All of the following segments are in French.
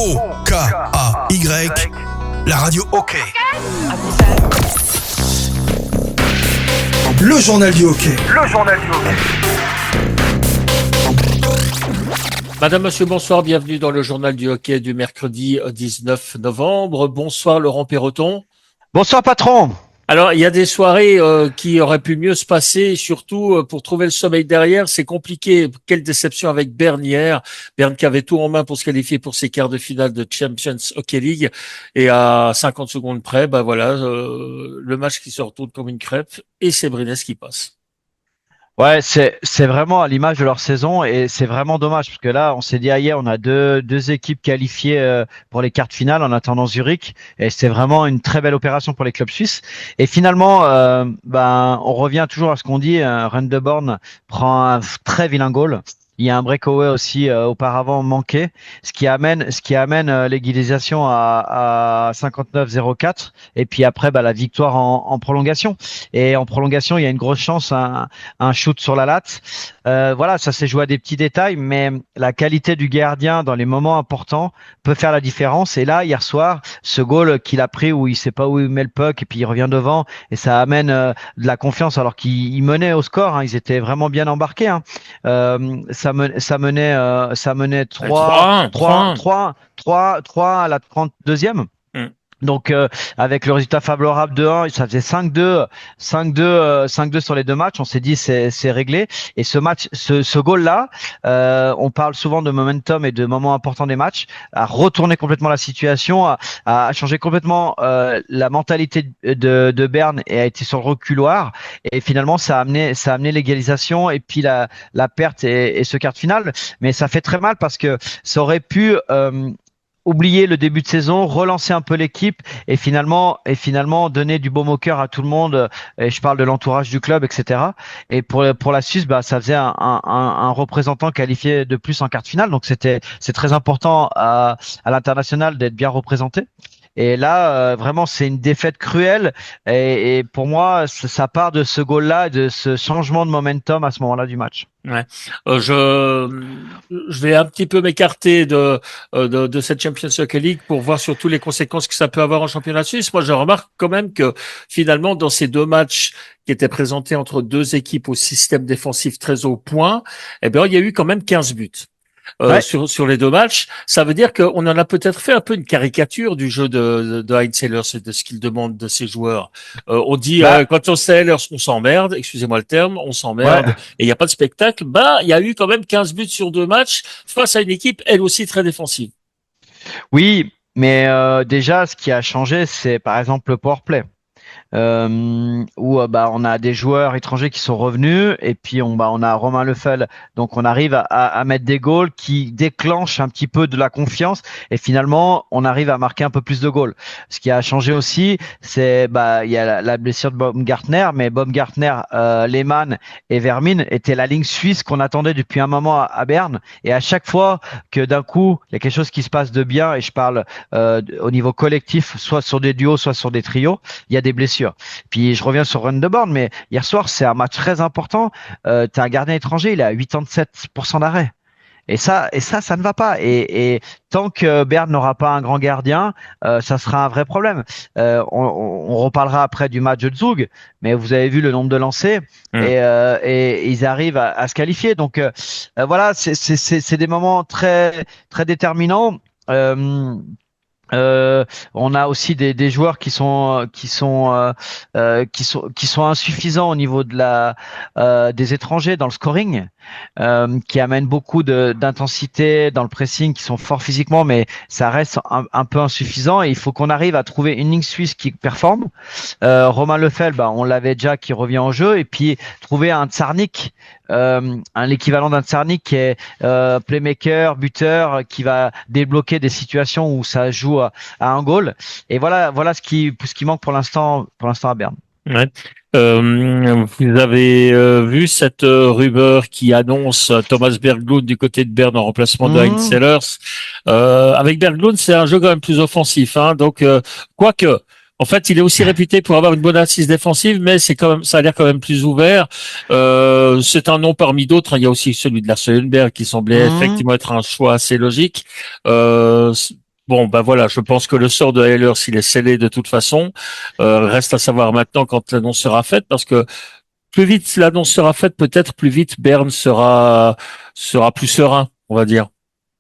O-K-A-Y, la radio OK. Le journal du hockey. Madame, monsieur, bonsoir, bienvenue dans le journal du hockey du mercredi 19 novembre. Bonsoir Laurent Perroton. Bonsoir patron. Alors, il y a des soirées qui auraient pu mieux se passer, et surtout pour trouver le sommeil derrière, c'est compliqué. Quelle déception avec Berne hier. Berne qui avait tout en main pour se qualifier pour ses quarts de finale de Champions Hockey League, et à 50 secondes près, le match qui se retourne comme une crêpe, et c'est Brynäs qui passe. Ouais, c'est vraiment à l'image de leur saison et c'est vraiment dommage parce que là, on s'est dit hier, on a deux équipes qualifiées pour les quarts de finale en attendant Zurich et c'est vraiment une très belle opération pour les clubs suisses. Et finalement, on revient toujours à ce qu'on dit. Rendeborn prend un très vilain goal. Il y a un breakaway aussi auparavant manqué, ce qui amène l'égalisation à 59-04 et puis après la victoire en prolongation. Et en prolongation, il y a une grosse chance, un shoot sur la latte. Ça s'est joué à des petits détails, mais la qualité du gardien dans les moments importants peut faire la différence. Et là, hier soir, ce goal qu'il a pris où il sait pas où il met le puck et puis il revient devant et ça amène de la confiance alors qu'il menait au score. Hein, ils étaient vraiment bien embarqués. Hein. Ça menait 3 à la 32e. Donc avec le résultat favorable de 1, ça faisait 5-2 sur les deux matchs. On s'est dit c'est réglé. Et ce goal là, on parle souvent de momentum et de moments importants des matchs, a retourné complètement la situation, a changé complètement la mentalité de Berne et a été sur le reculoir. Et finalement ça a amené l'égalisation et puis la perte et ce quart de finale. Mais ça fait très mal parce que ça aurait pu oublier le début de saison, relancer un peu l'équipe et finalement donner du baume au cœur à tout le monde. Et je parle de l'entourage du club, etc. Et pour la Suisse, ça faisait un représentant qualifié de plus en quart de finale. Donc c'est très important à l'international d'être bien représenté. Et là, vraiment, c'est une défaite cruelle. Et pour moi, ça part de ce goal-là, de ce changement de momentum à ce moment-là du match. Ouais. Je vais un petit peu m'écarter de cette Champions Hockey League pour voir surtout les conséquences que ça peut avoir en championnat suisse. Moi, je remarque quand même que finalement, dans ces deux matchs qui étaient présentés entre deux équipes au système défensif très haut point, il y a eu quand même 15 buts. Sur les deux matchs, ça veut dire qu'on en a peut-être fait un peu une caricature du jeu de Heinz Ehlers et de ce qu'il demande de ses joueurs. On dit quand on sait Ehlers, on s'emmerde, excusez-moi le terme, on s'emmerde et il n'y a pas de spectacle. Il y a eu quand même 15 buts sur deux matchs face à une équipe elle aussi très défensive. Oui, mais déjà ce qui a changé, c'est par exemple le powerplay. Où on a des joueurs étrangers qui sont revenus et puis on a Romain Leffel, donc on arrive à mettre des goals qui déclenchent un petit peu de la confiance et finalement on arrive à marquer un peu plus de goals. Ce qui a changé aussi, c'est il y a la blessure de Baumgartner, mais Baumgartner, Lehmann et Vermin étaient la ligne suisse qu'on attendait depuis un moment à Berne et à chaque fois que d'un coup il y a quelque chose qui se passe de bien et je parle au niveau collectif, soit sur des duos, soit sur des trios, il y a des blessures. Puis je reviens sur Rendeborn, mais hier soir c'est un match très important. T'as un gardien étranger, il est à 87% d'arrêt. Et ça ne va pas. Et tant que Berne n'aura pas un grand gardien, ça sera un vrai problème. On reparlera après du match de Zug, mais vous avez vu le nombre de lancers et ils arrivent à se qualifier. Donc c'est des moments très très déterminants. On a aussi des joueurs qui sont insuffisants au niveau de des étrangers dans le scoring, qui amènent beaucoup d'intensité dans le pressing, qui sont forts physiquement, mais ça reste un peu insuffisant. Et il faut qu'on arrive à trouver une ligne suisse qui performe. Romain Leffel, on l'avait déjà, qui revient en jeu, et puis trouver un Tsarnik, l'équivalent d'un Tsarnik qui est playmaker, buteur, qui va débloquer des situations où ça joue à un goal. Et voilà ce qui manque pour l'instant à Berne. Ouais. Vous avez vu cette rumeur qui annonce Thomas Berglund du côté de Berne en remplacement de Heinz Ehlers. Avec Berglund, c'est un jeu quand même plus offensif, hein. Donc quoique en fait, il est aussi réputé pour avoir une bonne assise défensive, mais ça a l'air quand même plus ouvert. C'est un nom parmi d'autres. Il y a aussi celui de Lars Ullenberg qui semblait effectivement être un choix assez logique. Bon, ben voilà, je pense que le sort de Ehlers, il est scellé de toute façon. Reste à savoir maintenant quand l'annonce sera faite, parce que plus vite l'annonce sera faite, peut-être plus vite Berne sera plus serein, on va dire,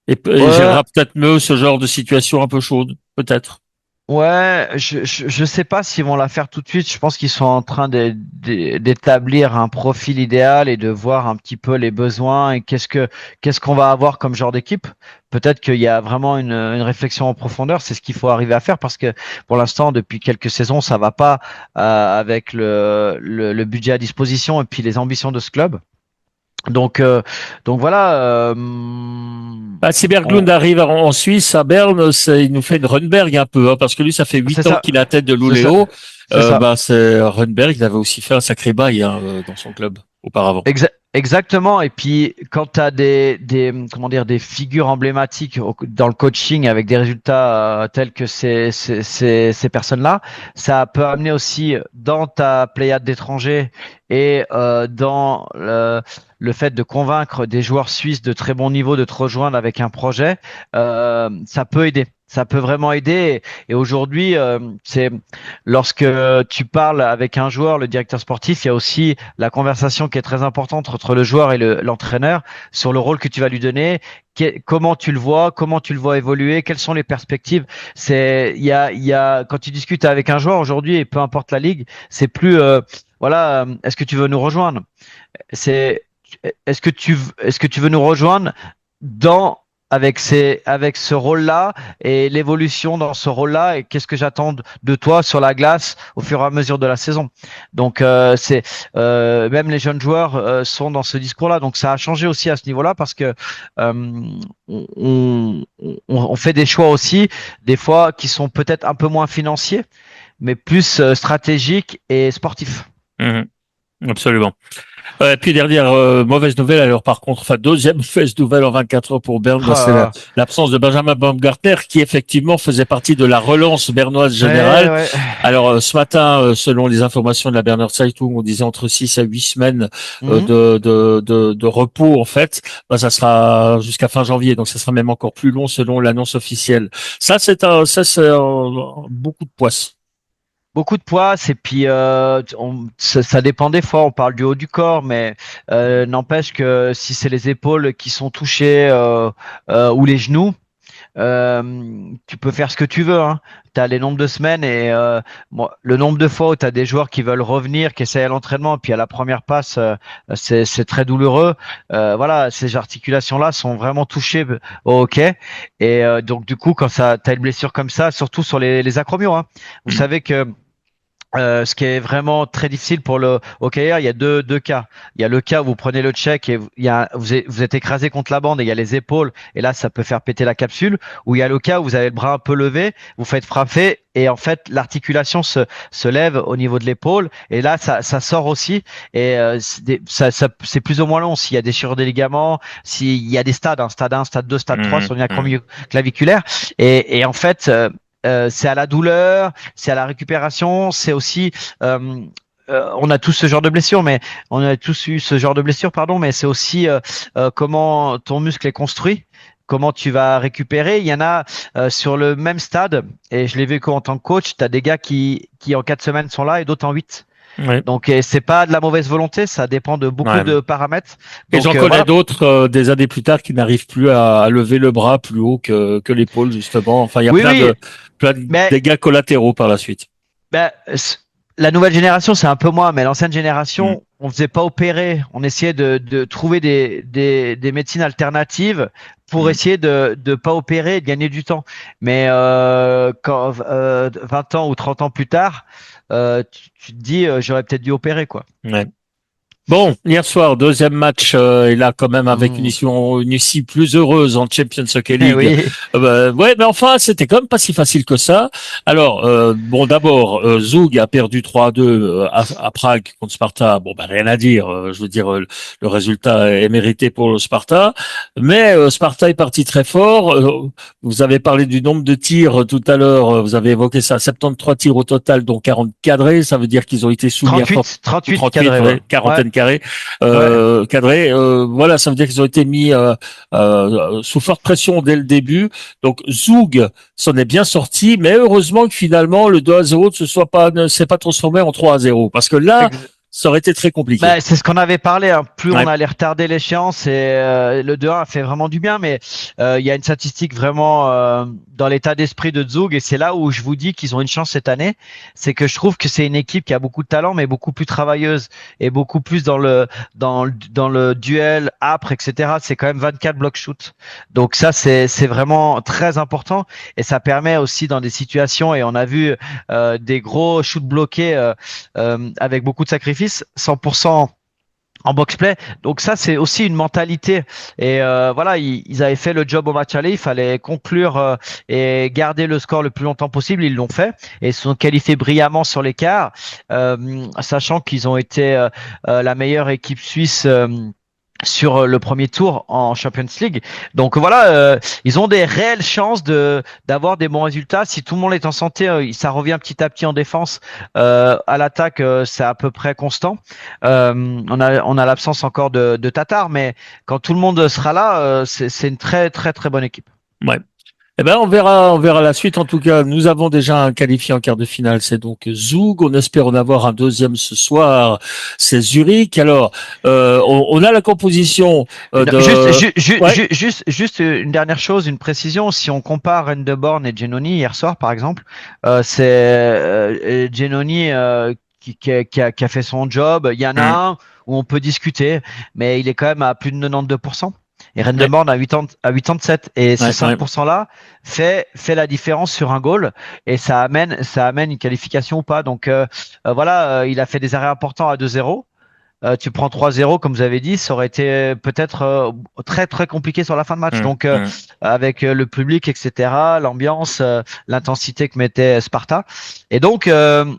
et Ouais, gérera peut-être mieux ce genre de situation un peu chaude, peut-être. ouais, je sais pas s'ils vont la faire tout de suite. Je pense qu'ils sont en train d'établir un profil idéal et de voir un petit peu les besoins et qu'est-ce qu'on va avoir comme genre d'équipe. Peut-être qu'il y a vraiment une réflexion en profondeur. C'est ce qu'il faut arriver à faire parce que pour l'instant, depuis quelques saisons, ça va pas avec le budget à disposition et puis les ambitions de ce club. Donc, euh, donc voilà. Bah, si Berglund arrive en Suisse, à Berne, il nous fait une Rundberg un peu, hein, parce que lui, ça fait c'est 8 ans ça, qu'il est à la tête de c'est ça, l'Uleå. c'est ça. Bah, c'est Rundberg, il avait aussi fait un sacré bail hein, dans son club auparavant. Exactement. Et puis, quand tu as comment dire, des figures emblématiques dans le coaching avec des résultats tels que ces personnes-là, ça peut amener aussi dans ta pléiade d'étrangers et dans le fait de convaincre des joueurs suisses de très bon niveau de te rejoindre avec un projet, ça peut aider. Ça peut vraiment aider. Et aujourd'hui, c'est lorsque tu parles avec un joueur, le directeur sportif, il y a aussi la conversation qui est très importante entre le joueur et l'entraîneur sur le rôle que tu vas lui donner, comment tu le vois évoluer, quelles sont les perspectives. Il y a, quand tu discutes avec un joueur aujourd'hui, et peu importe la ligue, c'est plus, voilà, est-ce que tu veux nous rejoindre? C'est, est-ce que tu veux nous rejoindre dans avec ce rôle-là et l'évolution dans ce rôle-là et qu'est-ce que j'attends de toi sur la glace au fur et à mesure de la saison. Donc même les jeunes joueurs sont dans ce discours-là. Donc ça a changé aussi à ce niveau-là parce que on fait des choix aussi des fois qui sont peut-être un peu moins financiers, mais plus stratégiques et sportifs. Mhm. Absolument. Et puis dernière mauvaise nouvelle alors par contre, enfin deuxième mauvaise nouvelle en 24 heures pour Berne, bah, c'est Ah, l'absence de Benjamin Baumgartner qui effectivement faisait partie de la relance bernoise ouais, générale. ouais. Alors ce matin, selon les informations de la Berner Zeitung, on disait entre 6 à 8 semaines Mhm. de repos en fait. Bah, ça sera jusqu'à fin janvier, donc ça sera même encore plus long selon l'annonce officielle. Ça c'est beaucoup de poisse. Beaucoup de poids, et puis ça dépend des fois. On parle du haut du corps, mais n'empêche que si c'est les épaules qui sont touchées ou les genoux, tu peux faire ce que tu veux. Hein. Tu as les nombres de semaines et le nombre de fois où tu as des joueurs qui veulent revenir, qui essayent à l'entraînement, puis à la première passe, c'est très douloureux. Voilà, ces articulations-là sont vraiment touchées au hockey. Et donc, du coup, quand tu as une blessure comme ça, surtout sur les acromions, hein, vous savez que ce qui est vraiment très difficile pour le hockeyeur, il y a deux cas. Il y a le cas où vous prenez le check et vous êtes écrasé contre la bande et il y a les épaules et là ça peut faire péter la capsule. Ou il y a le cas où vous avez le bras un peu levé, vous faites frapper et en fait l'articulation se lève au niveau de l'épaule et là ça sort aussi et c'est plus ou moins long. S'il y a des déchirure des ligaments, s'il y a des stades, stade 1, stade 2, stade 3 sur une acromie claviculaire et en fait c'est à la douleur, c'est à la récupération, c'est aussi on a tous ce genre de blessure, mais on a tous eu ce genre de blessure, pardon, mais c'est aussi comment ton muscle est construit, comment tu vas récupérer. Il y en a sur le même stade, et je l'ai vécu en tant que coach, tu as des gars qui en 4 semaines sont là et d'autres en 8. Ouais. Donc c'est pas de la mauvaise volonté, ça dépend de beaucoup Ouais. de paramètres. Et Donc j'en connais voilà. d'autres des années plus tard qui n'arrivent plus à lever le bras plus haut que l'épaule justement. Enfin, il y a Oui, oui, plein de mais dégâts collatéraux par la suite. ben, la nouvelle génération, c'est un peu moins, mais l'ancienne Mm. génération, on faisait pas opérer. On essayait de trouver des médecines alternatives pour Mm. essayer de pas opérer et de gagner du temps. Mais quand 20 ans ou 30 ans plus tard, tu te dis, j'aurais peut-être dû opérer, quoi. Ouais. Bon, hier soir, deuxième match, et là quand même avec Mm. une issue plus heureuse en Champions Hockey Eh League. oui. Ouais, mais enfin, c'était quand même pas si facile que ça. Alors, bon, d'abord, Zug a perdu 3-2 à Prague contre Sparta. Bon, ben rien à dire. Je veux dire, le résultat est mérité pour le Sparta. Mais Sparta est parti très fort. Vous avez parlé du nombre de tirs tout à l'heure. Vous avez évoqué ça, 73 tirs au total, dont 40 cadrés. Ça veut dire qu'ils ont été soumis à 38 38, cadrés, ouais. ouais, quarantaine Ouais. cadré. Voilà, ça veut dire qu'ils ont été mis sous forte pression dès le début. Donc Zoug s'en est bien sorti, mais heureusement que finalement le 2-0 ne s'est pas transformé en 3-0, parce que là, ça aurait été très compliqué. Bah, c'est ce qu'on avait parlé, hein. Plus Ouais. on allait retarder l'échéance, et le 2-1 a fait vraiment du bien, mais il y a une statistique vraiment dans l'état d'esprit de Zug, et c'est là où je vous dis qu'ils ont une chance cette année. C'est que je trouve que c'est une équipe qui a beaucoup de talent, mais beaucoup plus travailleuse et beaucoup plus dans le duel âpre, etc. C'est quand même 24 block shoot. Donc ça, c'est vraiment très important, et ça permet aussi dans des situations, et on a vu des gros shoots bloqués avec beaucoup de sacrifices, 100% en box-play. Donc ça, c'est aussi une mentalité. Et voilà, ils avaient fait le job au match aller. Il fallait conclure et garder le score le plus longtemps possible. Ils l'ont fait et se sont qualifiés brillamment sur l'écart, sachant qu'ils ont été la meilleure équipe suisse sur le premier tour en Champions League. Donc voilà, ils ont des réelles chances d'avoir des bons résultats. Si tout le monde est en santé, ça revient petit à petit en défense. À l'attaque, c'est à peu près constant. On a l'absence encore de Tatar, mais quand tout le monde sera là, c'est une très très très bonne équipe. Ouais. Eh ben, on verra la suite. En tout cas, nous avons déjà un qualifié en quart de finale. C'est donc Zug. On espère en avoir un deuxième ce soir. C'est Zurich. Alors, on a la composition Juste une dernière chose, une précision. Si on compare Rendeborn et Genoni hier soir, par exemple, c'est Genoni qui a fait son job. Il y en a un où on peut discuter, mais il est quand même à plus de 92%. Et Rendeborn à 87, et ces 5%-là fait la différence sur un goal, et ça amène une qualification ou pas. Donc voilà, il a fait des arrêts importants à 2-0. Tu prends 3-0, comme vous avez dit, ça aurait été peut-être très très compliqué sur la fin de match. Donc avec le public, etc., l'ambiance, l'intensité que mettait Sparta. Et donc une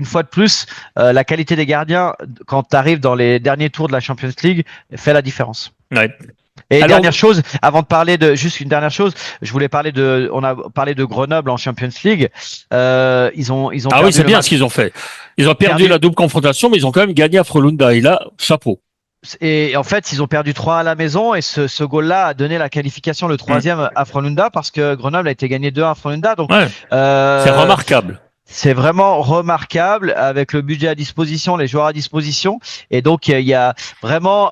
fois de plus, la qualité des gardiens quand tu arrives dans les derniers tours de la Champions League fait la différence. Ouais. Et dernière chose, avant de parler juste une dernière chose, je voulais parler on a parlé de Grenoble en Champions League. Ils ont ah oui, c'est bien ce qu'ils ont fait. Ils ont perdu la double confrontation, mais ils ont quand même gagné à Frölunda. Et là, chapeau. Et en fait, ils ont perdu 3 à la maison, et ce goal-là a donné la qualification, le troisième à Frölunda, parce que Grenoble a été gagné 2 à Frölunda. Donc, c'est remarquable. C'est vraiment remarquable, avec le budget à disposition, les joueurs à disposition. Et donc, il y a vraiment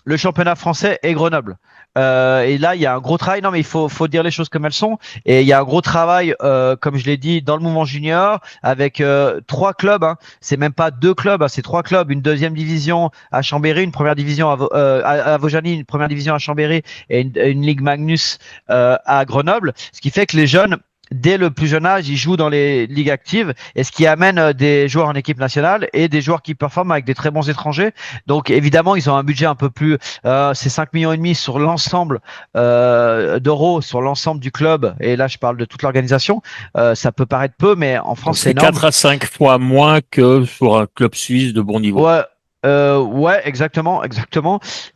le championnat français et Grenoble. Et là, il y a un gros travail. Non, mais il faut dire les choses comme elles sont. Et il y a un gros travail, comme je l'ai dit, dans le mouvement junior, avec 3 clubs. Hein. C'est même pas 2 clubs, hein, c'est 3 clubs. Une deuxième division à Chambéry, une première division à Vaujany, une première division à Chambéry, et une Ligue Magnus à Grenoble. Ce qui fait que les jeunes, dès le plus jeune âge, ils jouent dans les ligues actives, et ce qui amène des joueurs en équipe nationale et des joueurs qui performent avec des très bons étrangers. Donc évidemment, ils ont un budget un peu plus, c'est 5,5 millions sur l'ensemble d'euros sur l'ensemble du club, et là je parle de toute l'organisation. Ça peut paraître peu, mais en France c'est énorme. 4 à 5 fois moins que sur un club suisse de bon niveau. Ouais, exactement.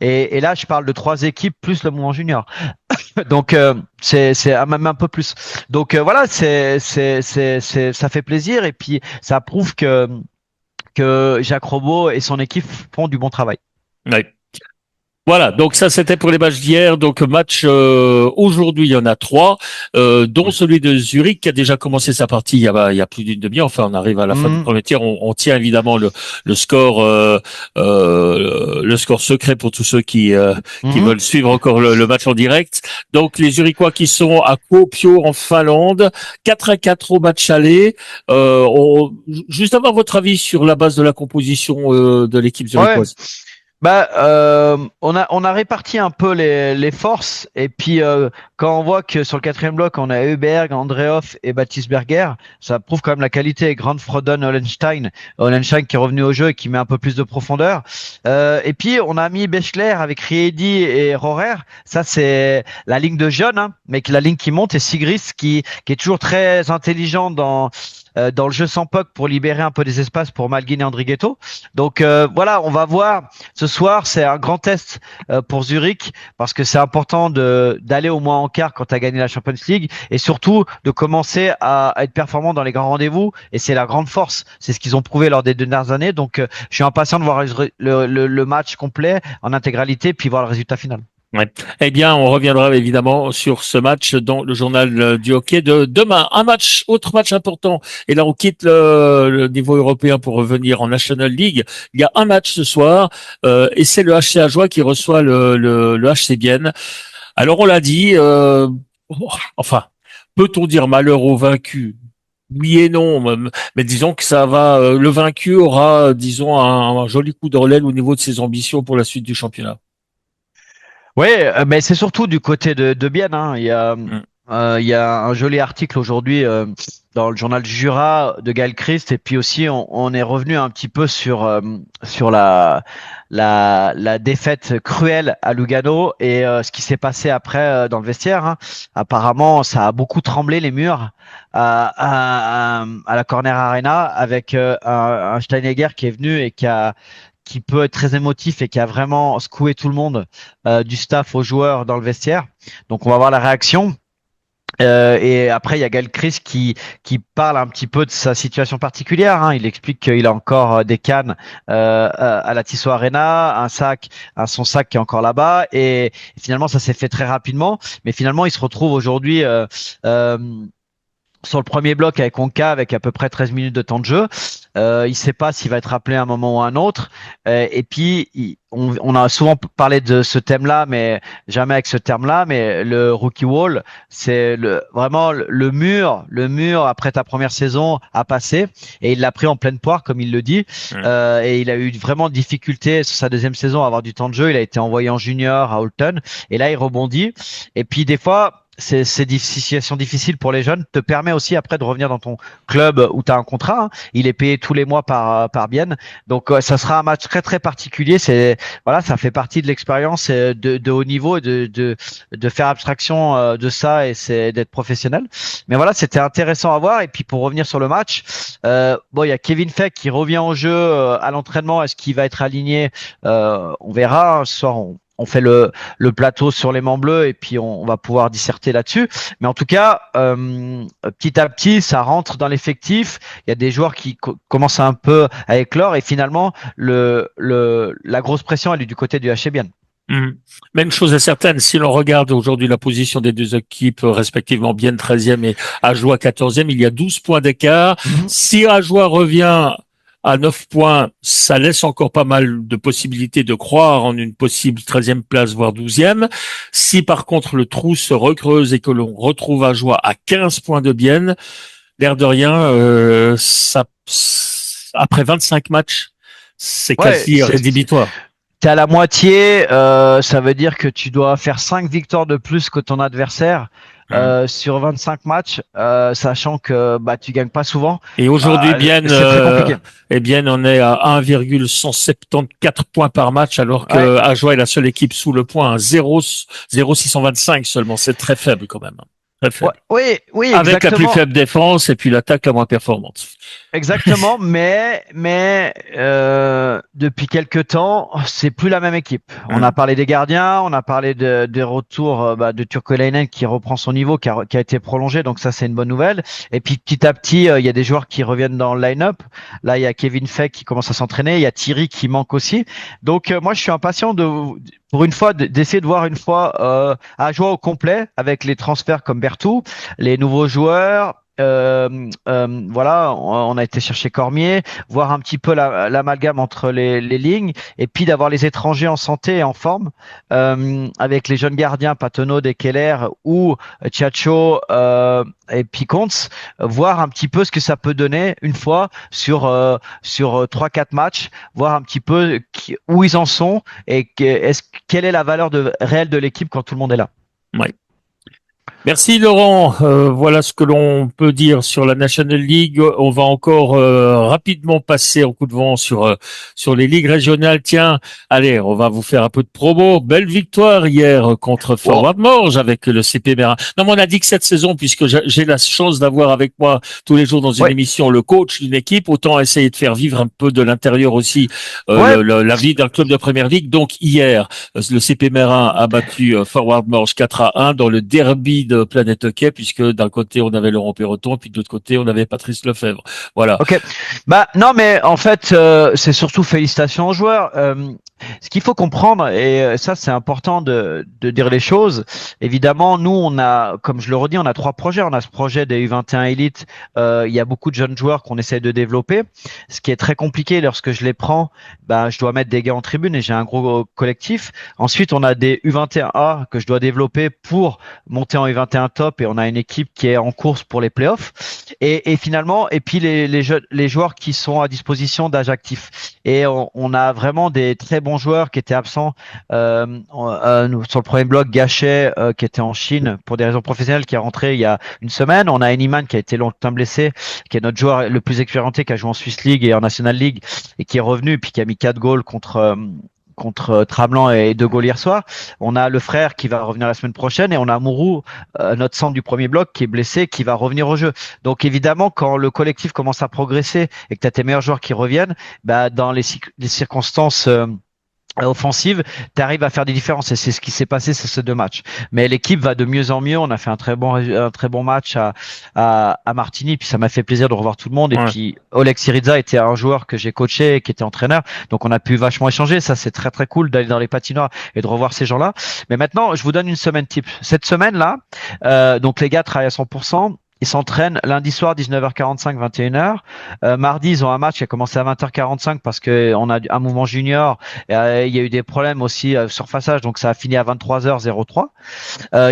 Et là, je parle de 3 équipes plus le mouvement junior. Donc c'est même un peu plus. Donc voilà, ça fait plaisir, et puis ça prouve que Jacques Robot et son équipe font du bon travail. Ouais. Voilà, donc ça c'était pour les matchs d'hier. Donc match aujourd'hui, il y en a 3, dont celui de Zurich qui a déjà commencé sa partie il y a plus d'une demi-heure. Enfin, on arrive à la fin du premier tiers. On tient évidemment le score secret pour tous ceux qui veulent suivre encore le match en direct. Donc les Zurichois qui sont à Kuopio en Finlande, 4-4 au match aller. Juste avoir votre avis sur la base de la composition de l'équipe zurichoise. Ouais. On a réparti un peu les forces, et puis quand on voit que sur le 4e bloc on a Heuberg, Andrehoff et Baptiste Berger, ça prouve quand même la qualité. Grand Frodon, Hollenstein qui est revenu au jeu et qui met un peu plus de profondeur. Et puis on a mis Bechler avec Riedi et Rohrer. Ça c'est la ligne de jeunes, hein, mais la ligne qui monte, et Sigris qui est toujours très intelligent dans dans le jeu sans puck pour libérer un peu des espaces pour Malguin et Andrighetto. Donc voilà, on va voir ce soir. C'est un grand test pour Zurich parce que c'est important d'aller au moins en quart quand tu as gagné la Champions League et surtout de commencer à être performant dans les grands rendez-vous. Et c'est la grande force. C'est ce qu'ils ont prouvé lors des 2 dernières années. Donc je suis impatient de voir le match complet en intégralité puis voir le résultat final. Ouais. Eh bien, on reviendra évidemment sur ce match dans le journal du hockey de demain. Autre match important. Et là, on quitte le niveau européen pour revenir en National League. Il y a un match ce soir, et c'est le HC Ajoie qui reçoit le HC Bienne. Alors, on l'a dit, enfin, peut-on dire malheur au vaincu? Oui et non, mais disons que ça va. Le vaincu aura, disons, un joli coup de relais au niveau de ses ambitions pour la suite du championnat. Oui, mais c'est surtout du côté de Bienne. Hein. Mm. Il y a un joli article aujourd'hui dans le journal du Jura de Gaël Christ. Et puis aussi, on est revenu un petit peu sur la défaite cruelle à Lugano et ce qui s'est passé après dans le vestiaire. Hein. Apparemment, ça a beaucoup tremblé les murs à la Corner Arena avec un Steinegger qui est venu et qui peut être très émotif et qui a vraiment secoué tout le monde, du staff aux joueurs dans le vestiaire. Donc on va voir la réaction. Et après, il y a Gaël Chris qui parle un petit peu de sa situation particulière. Hein. Il explique qu'il a encore des cannes à la Tissot Arena, son sac qui est encore là-bas. Et finalement, ça s'est fait très rapidement. Mais finalement, il se retrouve aujourd'hui sur le premier bloc avec Onka avec à peu près 13 minutes de temps de jeu. Il ne sait pas s'il va être appelé à un moment ou à un autre. Et puis, on a souvent parlé de ce thème-là, mais jamais avec ce terme-là. Mais le rookie wall, c'est vraiment le mur après ta première saison à passer. Et il l'a pris en pleine poire, comme il le dit. Et il a eu vraiment de difficultés sur sa deuxième saison à avoir du temps de jeu. Il a été envoyé en junior à Holton. Et là, il rebondit. Et puis, des fois, ces situations difficiles pour les jeunes te permet aussi après de revenir dans ton club où tu as un contrat. Hein. Il est payé tous les mois par Bienne. Donc ça sera un match très très particulier. Voilà, ça fait partie de l'expérience de haut niveau et de faire abstraction de ça et c'est d'être professionnel. Mais voilà, c'était intéressant à voir. Et puis pour revenir sur le match, il y a Kevin Feck qui revient au jeu à l'entraînement. Est-ce qu'il va être aligné? On verra. Ce soir, on fait le plateau sur les Mans Bleus et puis on va pouvoir disserter là-dessus. Mais en tout cas, petit à petit, ça rentre dans l'effectif. Il y a des joueurs qui commencent un peu à éclore et finalement, la grosse pression, elle est du côté du HC Bienne. Même chose est certaine, si l'on regarde aujourd'hui la position des deux équipes, respectivement Bienne 13e et Ajoie 14e, il y a 12 points d'écart. Si Ajoie revient à 9 points, ça laisse encore pas mal de possibilités de croire en une possible 13e place, voire 12e. Si par contre le trou se recreuse et que l'on retrouve Ajoie à 15 points de Bienne, l'air de rien, après 25 matchs, c'est quasi rédhibitoire. T'es à la moitié, ça veut dire que tu dois faire 5 victoires de plus que ton adversaire. Sur 25 matchs, sachant que tu gagnes pas souvent. Et aujourd'hui, c'est très compliqué. Bienne on est à 1,174 points par match, alors que Ajoie est la seule équipe sous le point, 0,625 seulement. C'est très faible quand même. Très faible. Oui, avec exactement. La plus faible défense et puis l'attaque la moins performante. Exactement, mais depuis quelque temps, c'est plus la même équipe. On a parlé des gardiens, on a parlé des retours de Turkolainen qui reprend son niveau, qui a été prolongé, donc ça c'est une bonne nouvelle. Et puis petit à petit, il y a des joueurs qui reviennent dans le line-up. Là, il y a Kevin Feck qui commence à s'entraîner, il y a Thierry qui manque aussi. Donc moi, je suis impatient pour une fois d'essayer de voir une fois Ajoie au complet avec les transferts comme Berthoud, les nouveaux joueurs. Voilà, on a été chercher Cormier, voir un petit peu l'amalgame entre les lignes, et puis d'avoir les étrangers en santé et en forme, avec les jeunes gardiens Patenaude et Keller ou Tchatcho et puis Kontz, voir un petit peu ce que ça peut donner une fois sur 3-4 matchs, voir un petit peu où ils en sont et quelle est la valeur réelle de l'équipe quand tout le monde est là. Ouais. Merci Laurent. Voilà ce que l'on peut dire sur la National League. On va encore rapidement passer en coup de vent sur les ligues régionales. Tiens, allez, on va vous faire un peu de promo. Belle victoire hier contre Forward Morges avec le CP Mérin. Non, mais on a dit que cette saison, puisque j'ai la chance d'avoir avec moi tous les jours dans une émission le coach d'une équipe, autant essayer de faire vivre un peu de l'intérieur aussi la vie d'un club de première ligue. Donc hier, le CP Mérin a battu Forward Morges 4-1 dans le derby de Planète Hockey, puisque d'un côté on avait Laurent Perroton, puis de l'autre côté on avait Patrice Lefebvre. Voilà. Ok. Bah non, mais en fait, c'est surtout félicitations aux joueurs. Ce qu'il faut comprendre, et ça c'est important de dire les choses. Évidemment, nous on a, comme je le redis, on a 3 projets. On a ce projet des U21 Elite. Il y a beaucoup de jeunes joueurs qu'on essaie de développer. Ce qui est très compliqué lorsque je les prends, bah je dois mettre des gars en tribune et j'ai un gros collectif. Ensuite, on a des U21A que je dois développer pour monter en U21 top et on a une équipe qui est en course pour les playoffs. Et finalement, et puis les joueurs qui sont à disposition d'âge actif. Et on a vraiment des très bons joueurs qui étaient absents sur le premier bloc. Gachet qui était en Chine pour des raisons professionnelles, qui est rentré il y a une semaine. On a Eniman qui a été longtemps blessé, qui est notre joueur le plus expérimenté, qui a joué en Swiss League et en National League et qui est revenu puis qui a mis 4 goals contre Trablant et De Gaulle hier soir. On a le frère qui va revenir la semaine prochaine et on a Mourou, notre centre du premier bloc, qui est blessé, qui va revenir au jeu. Donc évidemment, quand le collectif commence à progresser et que tu as tes meilleurs joueurs qui reviennent, bah, dans les circonstances offensive, tu arrives à faire des différences et c'est ce qui s'est passé sur ces 2 matchs. Mais l'équipe va de mieux en mieux. On a fait un très bon match à Martigny, puis ça m'a fait plaisir de revoir tout le monde. Et puis Oleg Syriza était un joueur que j'ai coaché et qui était entraîneur, donc on a pu vachement échanger. Ça c'est très très cool d'aller dans les patinoires et de revoir ces gens-là. Mais maintenant, je vous donne une semaine type. Cette semaine-là, donc les gars travaillent à 100%. Ils s'entraînent lundi soir 19h45, 21h. Mardi, ils ont un match qui a commencé à 20h45 parce que on a un mouvement junior. Il y a eu des problèmes aussi sur façage, donc ça a fini à 23h03.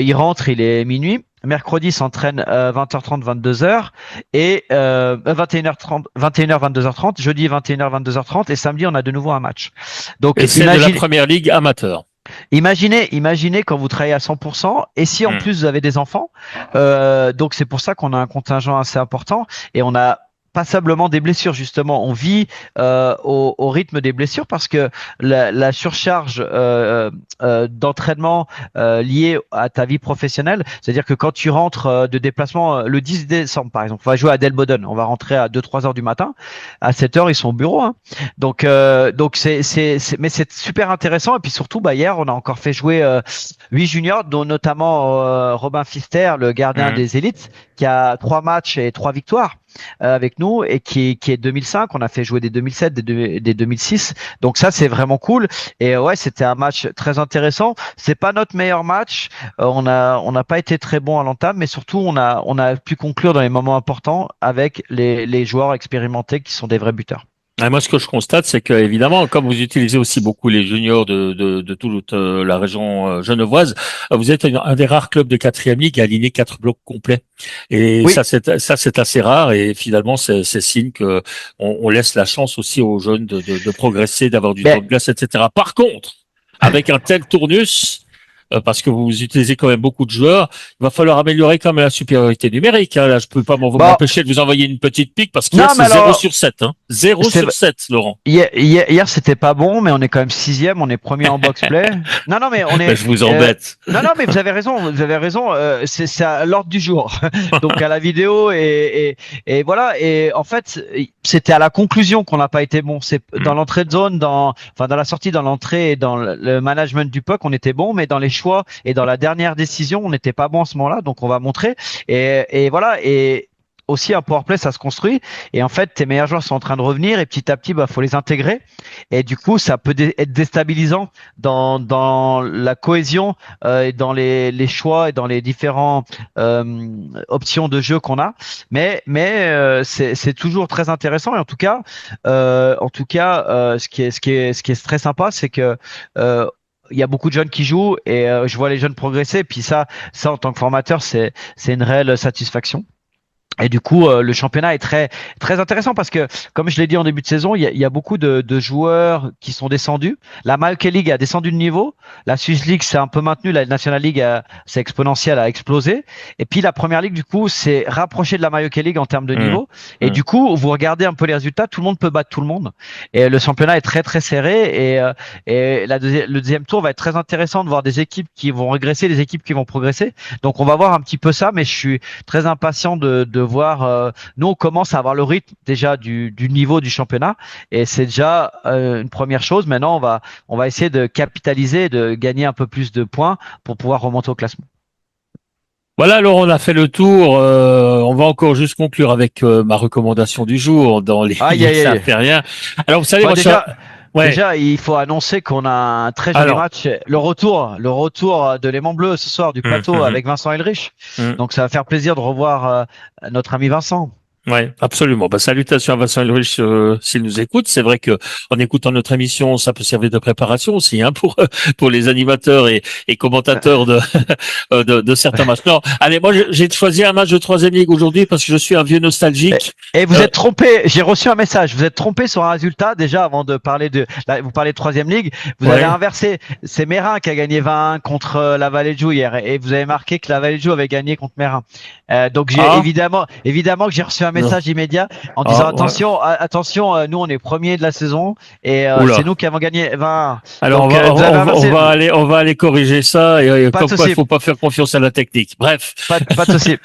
Ils rentrent, il est minuit. Mercredi, ils s'entraînent 20h30, 22h et 21h30, 21h, 22h30. Jeudi, 21h, 22h30 et samedi, on a de nouveau un match. Donc, et c'est de la première ligue amateur. Imaginez quand vous travaillez à 100% et si en plus vous avez des enfants, donc c'est pour ça qu'on a un contingent assez important et on a passablement des blessures justement. On vit au rythme des blessures parce que la surcharge d'entraînement liée à ta vie professionnelle, c'est-à-dire que quand tu rentres de déplacement le 10 décembre par exemple, on va jouer à Delboden, on va rentrer à 2-3 heures du matin, à 7 heures ils sont au bureau, hein. Donc mais c'est super intéressant et puis surtout hier on a encore fait jouer 8 juniors dont notamment Robin Fister, le gardien des élites, qui a 3 matchs et 3 victoires avec nous et qui est 2005. On a fait jouer des 2007, des 2006. Donc ça, c'est vraiment cool. Et ouais, c'était un match très intéressant. C'est pas notre meilleur match. On n'a pas été très bon à l'entame, mais surtout on a pu conclure dans les moments importants avec les joueurs expérimentés qui sont des vrais buteurs. Et moi, ce que je constate, c'est que évidemment, comme vous utilisez aussi beaucoup les juniors de toute la région genevoise, vous êtes un des rares clubs de 4e ligue à aligner 4 blocs complets. Et oui. ça, c'est assez rare. Et finalement, c'est signe que on laisse la chance aussi aux jeunes de progresser, d'avoir du temps de glace, etc. Par contre, avec un tel tournus, parce que vous utilisez quand même beaucoup de joueurs, il va falloir améliorer quand même la supériorité numérique. Hein. Là, je peux pas m'empêcher de vous envoyer une petite pique parce que c'est 0 sur 7. Hein. 0 sur 7, Laurent. Hier, c'était pas bon, mais on est quand même 6e, on est premier en box-play. Non, mais on est... je vous embête. Non, mais vous avez raison. C'est à l'ordre du jour. Donc, à la vidéo et voilà. Et en fait, c'était à la conclusion qu'on n'a pas été bon. C'est dans l'entrée de zone, dans la sortie, dans l'entrée et dans le management du puck, on était bon, mais dans les choix et dans la dernière décision, on n'était pas bon à ce moment-là. Donc, on va montrer. Et voilà. Et aussi un powerplay, ça se construit. Et en fait, tes meilleurs joueurs sont en train de revenir et petit à petit, faut les intégrer. Et du coup, ça peut être déstabilisant dans la cohésion et dans les choix et dans les différents options de jeu qu'on a. Mais c'est toujours très intéressant. Et en tout cas, ce qui est très sympa, c'est que il y a beaucoup de jeunes qui jouent et je vois les jeunes progresser. Et puis ça en tant que formateur, c'est une réelle satisfaction. Et du coup, le championnat est très très intéressant parce que, comme je l'ai dit en début de saison, il y a beaucoup de joueurs qui sont descendus. La Hockey League a descendu de niveau. La Swiss League s'est un peu maintenue. La National League, c'est exponentiel, a explosé. Et puis la Première Ligue, du coup, s'est rapprochée de la Hockey League en termes de niveau. Et du coup, vous regardez un peu les résultats, tout le monde peut battre tout le monde. Et le championnat est très très serré. Et le deuxième tour va être très intéressant de voir des équipes qui vont régresser, des équipes qui vont progresser. Donc on va voir un petit peu ça, mais je suis très impatient de voir. Nous, on commence à avoir le rythme déjà du niveau du championnat, et c'est déjà une première chose. Maintenant, on va essayer de capitaliser, de gagner un peu plus de points pour pouvoir remonter au classement. Voilà, alors on a fait le tour. On va encore juste conclure avec ma recommandation du jour dans les Aïe, aïe, ça aïe. fait rien. Alors vous savez, Bon, moi, ouais. déjà, il faut annoncer qu'on a un très joli Alors, match. Le retour de l'Aimant Bleu ce soir du plateau avec Vincent Elrich. Donc, ça va faire plaisir de revoir notre ami Vincent. Ouais, absolument. Bah, salutations à Vincent Ulrich s'il nous écoute. C'est vrai que en écoutant notre émission, ça peut servir de préparation aussi, hein, pour les animateurs et commentateurs de certains matchs. Non, allez, moi j'ai choisi un match de troisième ligue aujourd'hui parce que je suis un vieux nostalgique. Et vous êtes trompé. J'ai reçu un message. Vous êtes trompé sur un résultat déjà avant de parler vous parlez de troisième ligue. Vous avez inversé. C'est Mérin qui a gagné 20 contre la Vallée de Joux hier, et vous avez marqué que la Vallée de Joux avait gagné contre Mérin. Donc j'ai évidemment que j'ai reçu un message immédiat en disant attention, nous on est premier de la saison et c'est nous qui avons gagné 20. Alors donc, on va aller corriger ça, et pas comme quoi il faut pas faire confiance à la technique. Bref. Pas de souci.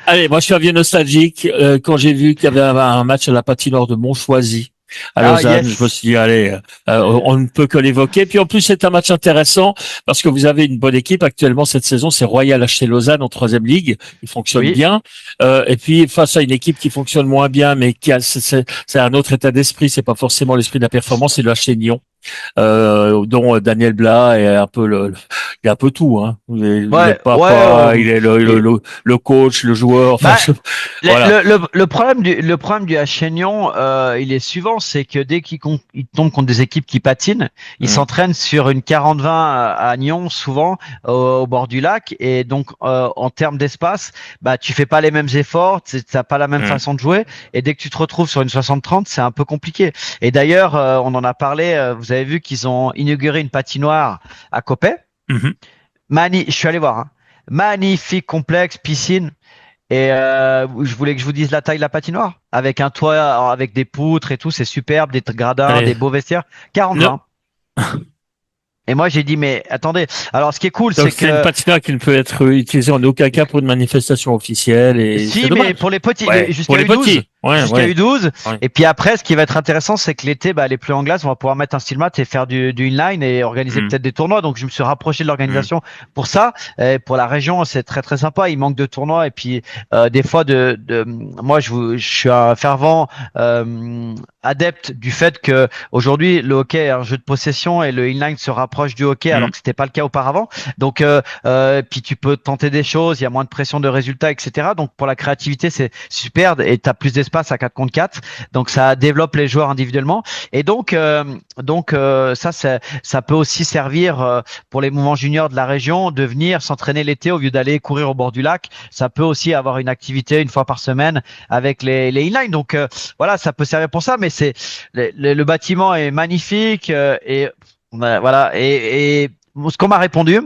Allez, moi je suis un vieux nostalgique. Quand j'ai vu qu'il y avait un match à la patinoire de Montchoisy à Lausanne, je me suis dit allez, on ne peut que l'évoquer. Puis en plus c'est un match intéressant parce que vous avez une bonne équipe actuellement cette saison, c'est Royal HC Lausanne en troisième ligue, il fonctionne bien. Et puis face à une équipe qui fonctionne moins bien, mais qui a c'est un autre état d'esprit, c'est pas forcément l'esprit de la performance, c'est le HC Nyon. Dont Daniel Blas est un peu il est un peu tout, hein. Il est le papa, il est le coach, le joueur. Enfin, voilà. Le problème du HC Nyon, il est suivant, c'est que dès qu'il tombe contre des équipes qui patinent, il s'entraîne sur une 40-20 à Nyon, souvent au bord du lac, et donc en termes d'espace, bah tu fais pas les mêmes efforts, t'as pas la même façon de jouer, et dès que tu te retrouves sur une 60-30, c'est un peu compliqué. Et d'ailleurs, on en a parlé. Vous avez vu qu'ils ont inauguré une patinoire à Coppet. Je suis allé voir. Hein. Magnifique complexe, piscine. Et je voulais que je vous dise la taille de la patinoire. Avec un toit, avec des poutres et tout, c'est superbe, des gradins, des beaux vestiaires. 40-20. Et moi, j'ai dit, mais attendez. Alors, ce qui est cool, c'est que c'est une patinoire qui ne peut être utilisée en aucun cas pour une manifestation officielle. Et si, mais pour les petits, jusqu'à U12. Jusqu'à U12. Et puis après, ce qui va être intéressant, c'est que l'été, les plus en glace, on va pouvoir mettre un steel mat et faire du inline et organiser peut-être des tournois. Donc, je me suis rapproché de l'organisation pour ça. Et pour la région, c'est très, très sympa. Il manque de tournois. Et puis, des fois, moi, je suis un fervent, adepte du fait que aujourd'hui le hockey est un jeu de possession et le inline se rapproche du hockey alors que c'était pas le cas auparavant. Donc puis tu peux tenter des choses, il y a moins de pression de résultats, etc. Donc pour la créativité c'est super et t'as plus d'espace à 4 contre 4. Donc ça développe les joueurs individuellement et donc ça peut aussi servir pour les mouvements juniors de la région de venir s'entraîner l'été au lieu d'aller courir au bord du lac. Ça peut aussi avoir une activité une fois par semaine avec les inline. Donc voilà, ça peut servir pour ça, mais le bâtiment est magnifique et voilà. Et ce qu'on m'a répondu,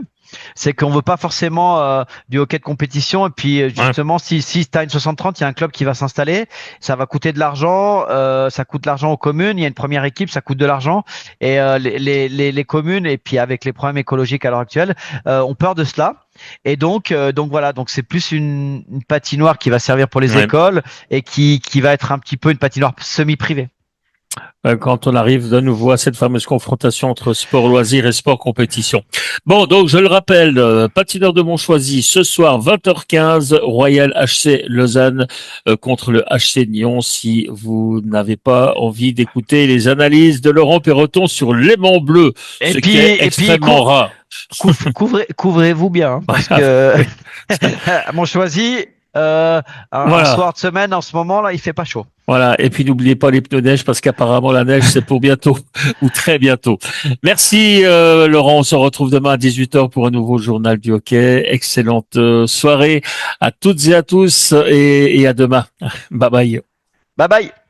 c'est qu'on veut pas forcément du hockey de compétition. Et puis justement, si tu as une 60-30, il y a un club qui va s'installer. Ça va coûter de l'argent. Ça coûte de l'argent aux communes. Il y a une première équipe, ça coûte de l'argent. Et les communes, et puis avec les problèmes écologiques à l'heure actuelle, ont peur de cela. Et donc voilà, donc c'est plus une patinoire qui va servir pour les écoles et qui va être un petit peu une patinoire semi-privée. Quand on arrive de nouveau à cette fameuse confrontation entre sport loisir et sport compétition. Bon, donc je le rappelle, patineur de Montchoisy, ce soir 20h15, Royal HC Lausanne contre le HC Nyon. Si vous n'avez pas envie d'écouter les analyses de Laurent Perroton sur l'Aimant Bleu, qui est extrêmement rare. Couvrez-vous bien, hein, parce que à Montchoisy, un soir de semaine, en ce moment là, il fait pas chaud. Voilà. Et puis n'oubliez pas les pneus neige parce qu'apparemment la neige c'est pour bientôt ou très bientôt. Merci Laurent. On se retrouve demain à 18h pour un nouveau journal du hockey. Excellente soirée à toutes et à tous et à demain. Bye bye. Bye bye.